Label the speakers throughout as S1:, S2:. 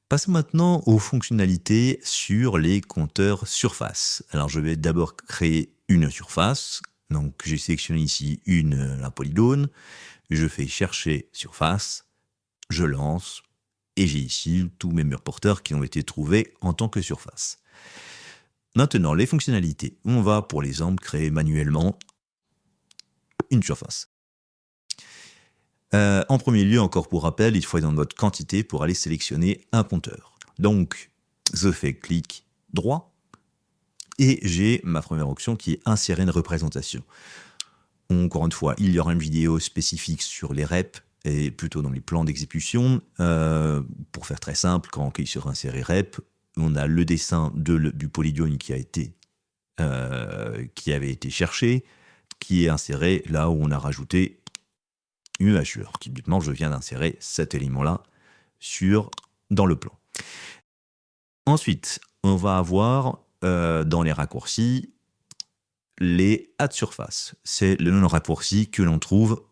S1: Passons maintenant aux fonctionnalités sur les compteurs surface. Alors je vais d'abord créer une surface. Donc j'ai sélectionné ici un polygone. Je fais chercher surface. Je lance. Et j'ai ici tous mes murs porteurs qui ont été trouvés en tant que surface. Maintenant, les fonctionnalités. On va, pour l'exemple, créer manuellement une surface. En premier lieu, encore pour rappel, il faut aller dans mode quantité pour aller sélectionner un compteur. Donc, je fais clic droit et j'ai ma première option qui est insérer une représentation. Encore une fois, il y aura une vidéo spécifique sur les reps et plutôt dans les plans d'exécution. Pour faire très simple, quand on clique sur insérer rep, on a le dessin du polygone qui avait été cherché, qui est inséré là où on a rajouté une hachure. Typiquement, je viens d'insérer cet élément-là dans le plan. Ensuite, on va avoir dans les raccourcis les add surface. C'est le nom de raccourci que l'on trouve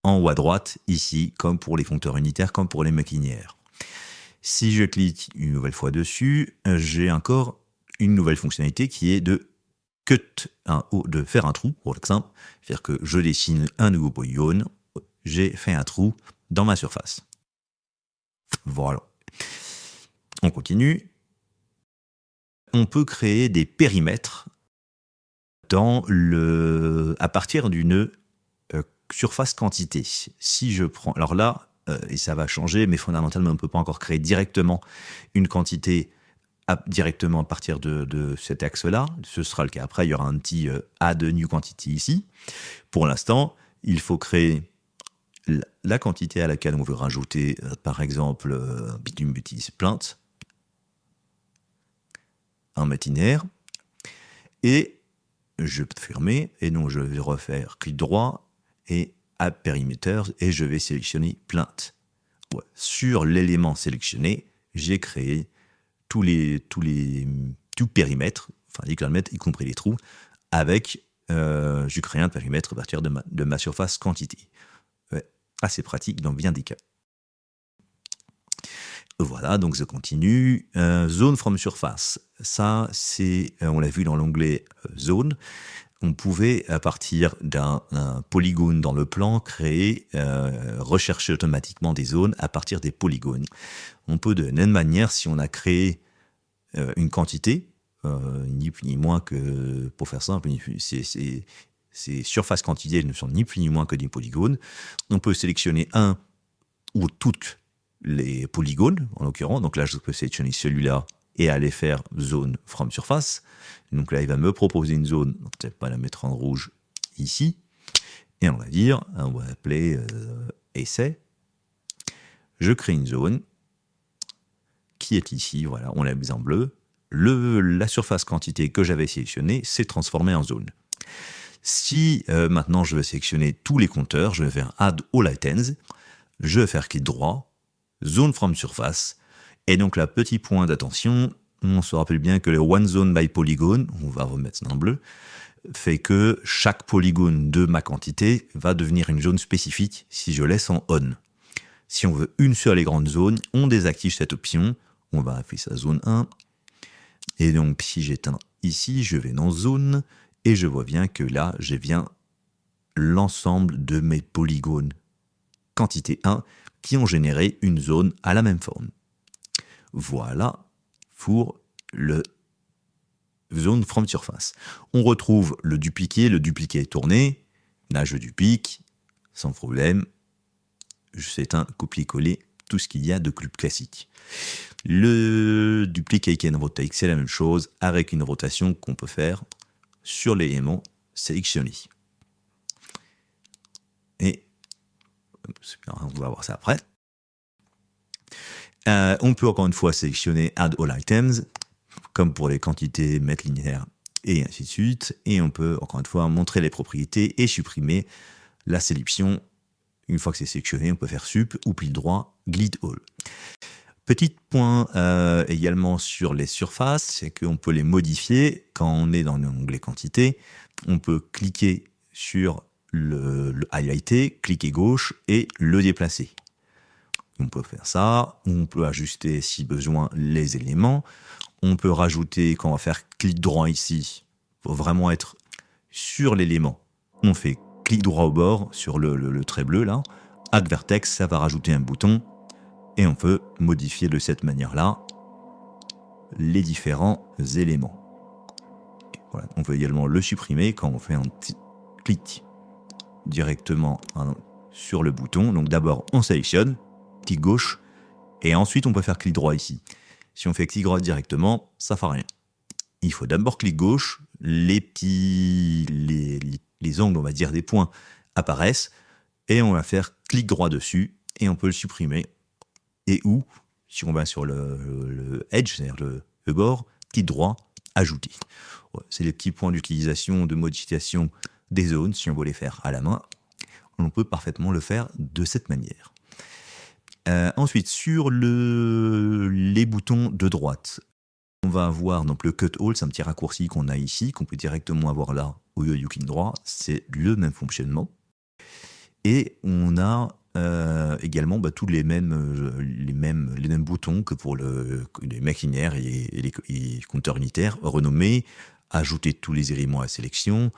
S1: en haut à droite, ici, comme pour les compteurs unitaires, comme pour les maquinières. Si je clique une nouvelle fois dessus, j'ai encore une nouvelle fonctionnalité qui est de de faire un trou, pour exemple. C'est-à-dire que je dessine un nouveau polygone, j'ai fait un trou dans ma surface. Voilà. On continue. On peut créer des périmètres à partir d'une surface quantité. Si je prends, alors là, et ça va changer, mais fondamentalement, on ne peut pas encore créer directement une quantité directement à partir de cet axe-là. Ce sera le cas après. Il y aura un petit add new quantity ici. Pour l'instant, il faut créer la quantité à laquelle on veut rajouter, par exemple, une bêtise, plainte, un matinaire, et je peux fermer, et donc je vais refaire clic droit, et add perimeters, et je vais sélectionner plainte. Ouais. Sur l'élément sélectionné, j'ai créé tout périmètre, enfin les périmètres, y compris les trous, avec, j'ai créé un périmètre à partir de ma surface quantité. Ouais, assez pratique dans bien des cas. Voilà, donc je continue. Zone from surface, ça c'est, on l'a vu dans l'onglet zone. On pouvait, à partir d'un polygone dans le plan, rechercher automatiquement des zones à partir des polygones. On peut de la même manière, si on a créé une quantité, ni plus ni moins que, pour faire simple, ces surfaces quantités ne sont ni plus ni moins que des polygones. On peut sélectionner un ou toutes les polygones, en l'occurrence. Donc là, je peux sélectionner celui-là et aller faire zone from surface. Donc là, il va me proposer une zone, peut-être pas la mettre en rouge ici. Et on va appeler essai. Je crée une zone qui est ici, voilà, on l'a mis en bleu. La surface quantité que j'avais sélectionnée s'est transformée en zone. Si maintenant je veux sélectionner tous les compteurs, je vais faire Add All Items, je vais faire clic droit, Zone from Surface, et donc là, petit point d'attention, on se rappelle bien que le One Zone by Polygon, on va remettre ça en bleu, fait que chaque polygone de ma quantité va devenir une zone spécifique si je laisse en On. Si on veut une seule et grande zone, on désactive cette option, on va appeler ça zone 1, et donc si j'éteins ici, je vais dans zone, et je vois bien que là, j'ai bien l'ensemble de mes polygones quantité 1 qui ont généré une zone à la même forme. Voilà pour le zone from surface. On retrouve le dupliqué est tourné. Là, je duplique sans problème. C'est un copier-coller, tout ce qu'il y a de plus classique. Le duplicate and rotate, c'est la même chose avec une rotation qu'on peut faire sur l'élément sélectionné. Et on va voir ça après. On peut encore une fois sélectionner Add All Items, comme pour les quantités, mettre linéaire et ainsi de suite. Et on peut encore une fois montrer les propriétés et supprimer la sélection. Une fois que c'est sélectionné, on peut faire Sup ou clic droit, Glide All. Petit point également sur les surfaces, c'est qu'on peut les modifier quand on est dans l'onglet quantité. On peut cliquer sur le highlighter, cliquer gauche et le déplacer. On peut faire ça, on peut ajuster si besoin les éléments, on peut rajouter, quand on va faire clic droit ici, il faut vraiment être sur l'élément. On fait clic droit au bord sur le trait bleu là, Add Vertex, ça va rajouter un bouton, et on peut modifier de cette manière-là les différents éléments. Voilà. On peut également le supprimer quand on fait un petit clic directement sur le bouton. Donc d'abord on sélectionne, clic gauche, et ensuite on peut faire clic droit ici. Si on fait clic droit directement, ça ne fait rien. Il faut d'abord clic gauche, les angles, on va dire des points, apparaissent, et on va faire clic droit dessus, et on peut le supprimer. Et ou, si on va sur le edge, c'est-à-dire le bord, clic droit, ajouter. C'est les petits points d'utilisation, de modification des zones. Si on veut les faire à la main, on peut parfaitement le faire de cette manière. Ensuite, sur les boutons de droite, on va avoir donc le Cut All, c'est un petit raccourci qu'on a ici, qu'on peut directement avoir là au lieu du clic droit. C'est le même fonctionnement. Et on a également tous les mêmes boutons que pour les maquinaires et les compteurs unitaires, renommés, ajouter tous les éléments à la sélection,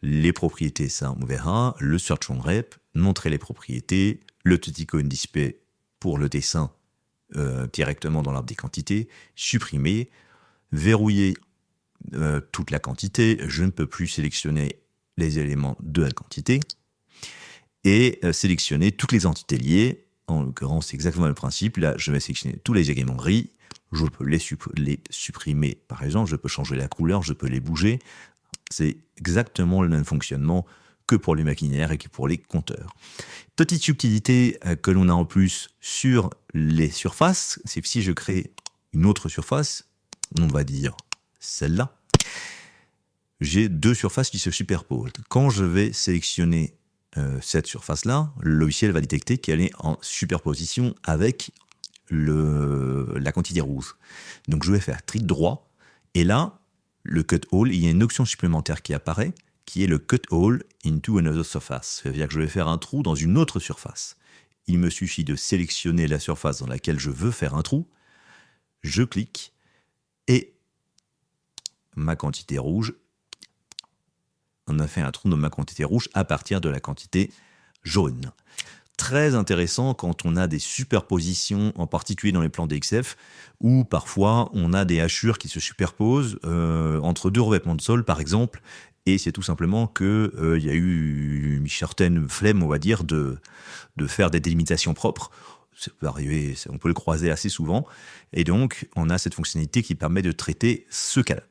S1: les propriétés, ça on verra, le Search on Rep, montrer les propriétés, le Touticone Display pour le dessin directement dans l'arbre des quantités, supprimer, verrouiller toute la quantité, je ne peux plus sélectionner les éléments de la quantité, et sélectionner toutes les entités liées. En l'occurrence, c'est exactement le principe. Là, je vais sélectionner tous les éléments gris. Je peux les supprimer, par exemple. Je peux changer la couleur, je peux les bouger. C'est exactement le même fonctionnement que pour les maquinaires et que pour les compteurs. Petite subtilité que l'on a en plus sur les surfaces, c'est que si je crée une autre surface, on va dire celle-là, j'ai deux surfaces qui se superposent. Quand je vais sélectionner cette surface-là, le logiciel va détecter qu'elle est en superposition avec la quantité rouge. Donc je vais faire clic droit, et là, le Cut All, il y a une option supplémentaire qui apparaît, qui est le Cut All into another surface. C'est-à-dire que je vais faire un trou dans une autre surface. Il me suffit de sélectionner la surface dans laquelle je veux faire un trou, je clique, et ma quantité rouge, on a fait un trou dans ma quantité rouge à partir de la quantité jaune. Très intéressant quand on a des superpositions, en particulier dans les plans DXF, où parfois on a des hachures qui se superposent entre deux revêtements de sol, par exemple, et c'est tout simplement qu'il y a eu une certaine flemme, on va dire, de faire des délimitations propres. Ça peut arriver, on peut le croiser assez souvent, et donc on a cette fonctionnalité qui permet de traiter ce cas-là.